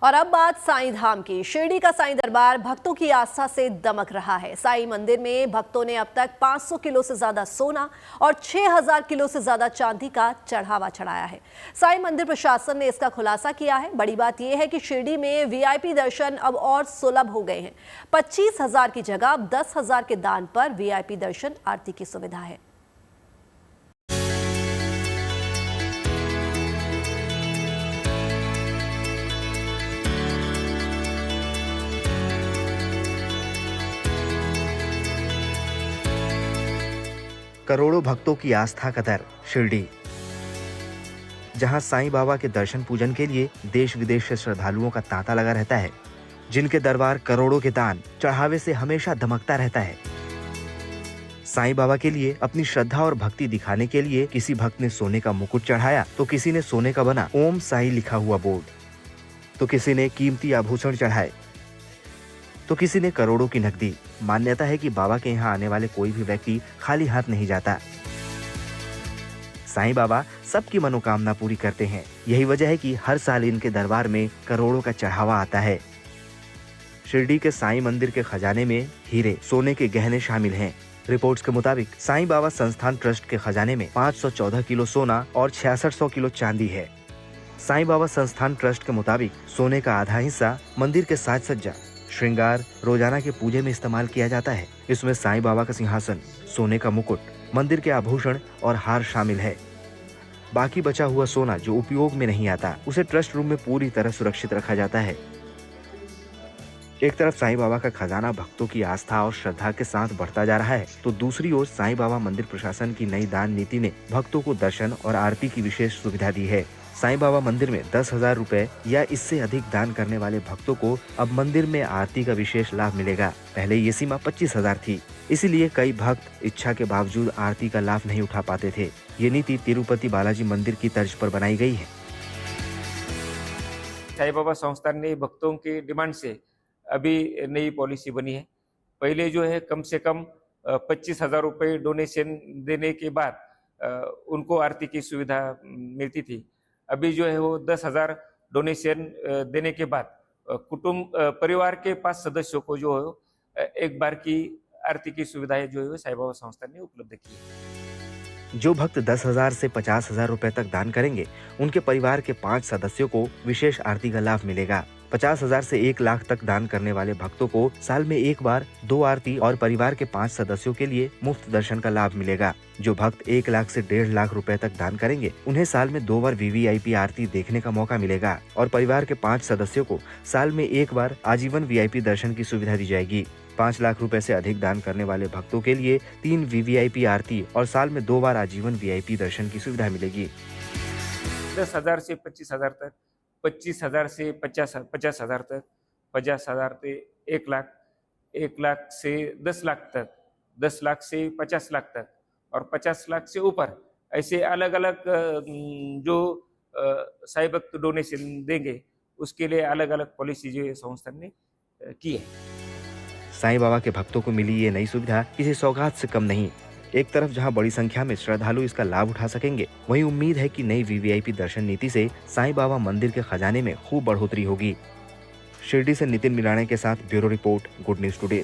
और अब बात साईं धाम की। शिरडी का साईं दरबार भक्तों की आस्था से दमक रहा है। साईं मंदिर में भक्तों ने अब तक 500 किलो से ज्यादा सोना और 6000 किलो से ज्यादा चांदी का चढ़ावा चढ़ाया है। साईं मंदिर प्रशासन ने इसका खुलासा किया है। बड़ी बात यह है कि शिरडी में वीआईपी दर्शन अब और सुलभ हो गए हैं। 25,000 की जगह अब 10,000 के दान पर वीआईपी दर्शन आरती की सुविधा है। करोड़ों भक्तों की आस्था का दर शिरडी, जहां साईं बाबा के दर्शन पूजन के लिए देश विदेश से श्रद्धालुओं का तांता लगा रहता है, जिनके दरबार करोड़ों के दान चढ़ावे से हमेशा धमकता रहता है। साईं बाबा के लिए अपनी श्रद्धा और भक्ति दिखाने के लिए किसी भक्त ने सोने का मुकुट चढ़ाया, तो किसी ने सोने का बना ओम साईं लिखा हुआ बोर्ड, तो किसी ने कीमती आभूषण चढ़ाए, तो किसी ने करोड़ों की नकदी। मान्यता है कि बाबा के यहाँ आने वाले कोई भी व्यक्ति खाली हाथ नहीं जाता। साईं बाबा सबकी मनोकामना पूरी करते हैं। यही वजह है कि हर साल इनके दरबार में करोड़ों का चढ़ावा आता है। शिरडी के साईं मंदिर के खजाने में हीरे, सोने के गहने शामिल हैं। रिपोर्ट्स के मुताबिक साईं बाबा संस्थान ट्रस्ट के खजाने में 514 किलो सोना और 6600 किलो चांदी है। साईं बाबा संस्थान ट्रस्ट के मुताबिक सोने का आधा हिस्सा मंदिर के साज सज्जा, श्रृंगार, रोजाना के पूजे में इस्तेमाल किया जाता है। इसमें साईं बाबा का सिंहासन, सोने का मुकुट, मंदिर के आभूषण और हार शामिल है। बाकी बचा हुआ सोना जो उपयोग में नहीं आता, उसे ट्रस्ट रूम में पूरी तरह सुरक्षित रखा जाता है। एक तरफ साईं बाबा का खजाना भक्तों की आस्था और श्रद्धा के साथ बढ़ता जा रहा है, तो दूसरी ओर साईं बाबा मंदिर प्रशासन की नई दान नीति ने भक्तों को दर्शन और आरती की विशेष सुविधा दी है। साईं बाबा मंदिर में 10,000 रुपए या इससे अधिक दान करने वाले भक्तों को अब मंदिर में आरती का विशेष लाभ मिलेगा। पहले ये सीमा 25,000 थी, इसीलिए कई भक्त इच्छा के बावजूद आरती का लाभ नहीं उठा पाते थे। ये नीति तिरुपति बालाजी मंदिर की तर्ज पर बनाई गई है। साईं बाबा संस्थान ने भक्तों की डिमांड से अभी नई पॉलिसी बनी है। पहले जो है कम से कम 25,000 रुपये डोनेशन देने के बाद उनको आरती की सुविधा मिलती थी। अभी जो है वो 10,000 डोनेशन देने के बाद कुटुंब परिवार के 5 सदस्यों को जो है एक बार की आरती की सुविधाएं जो है साईं बाबा संस्थान ने उपलब्ध की है। जो भक्त 10,000 से 50,000 रुपए तक दान करेंगे, उनके परिवार के 5 सदस्यों को विशेष आरती का लाभ मिलेगा। 50,000 से 1 लाख तक दान करने वाले भक्तों को साल में एक बार 2 आरती और परिवार के 5 सदस्यों के लिए मुफ्त दर्शन का लाभ मिलेगा। जो भक्त 1 लाख से 1.5 लाख रुपए तक दान करेंगे, उन्हें साल में 2 बार वीवीआईपी आरती देखने का मौका मिलेगा और परिवार के 5 सदस्यों को साल में 1 बार आजीवन वीआईपी दर्शन की सुविधा दी जाएगी। 5 लाख रुपए से अधिक दान करने वाले भक्तों के लिए 3 वीवीआईपी आरती और साल में 2 बार आजीवन वीआईपी दर्शन की सुविधा मिलेगी। 10,000 से 25,000 तक, 25,000 से 50,000 तक, 50,000 से 1 लाख, 1 लाख से 10 लाख तक, 10 लाख से 50 लाख तक और 50 लाख से ऊपर, ऐसे अलग अलग जो साईं भक्त डोनेशन देंगे उसके लिए अलग अलग पॉलिसी जो संस्थान ने की है। साईं बाबा के भक्तों को मिली ये नई सुविधा किसी सौगात से कम नहीं। एक तरफ जहां बड़ी संख्या में श्रद्धालु इसका लाभ उठा सकेंगे, वहीं उम्मीद है कि नई वीवीआईपी दर्शन नीति से साईं बाबा मंदिर के खजाने में खूब बढ़ोतरी होगी। शिरडी से नितिन मिराणे के साथ bureau report, good news today.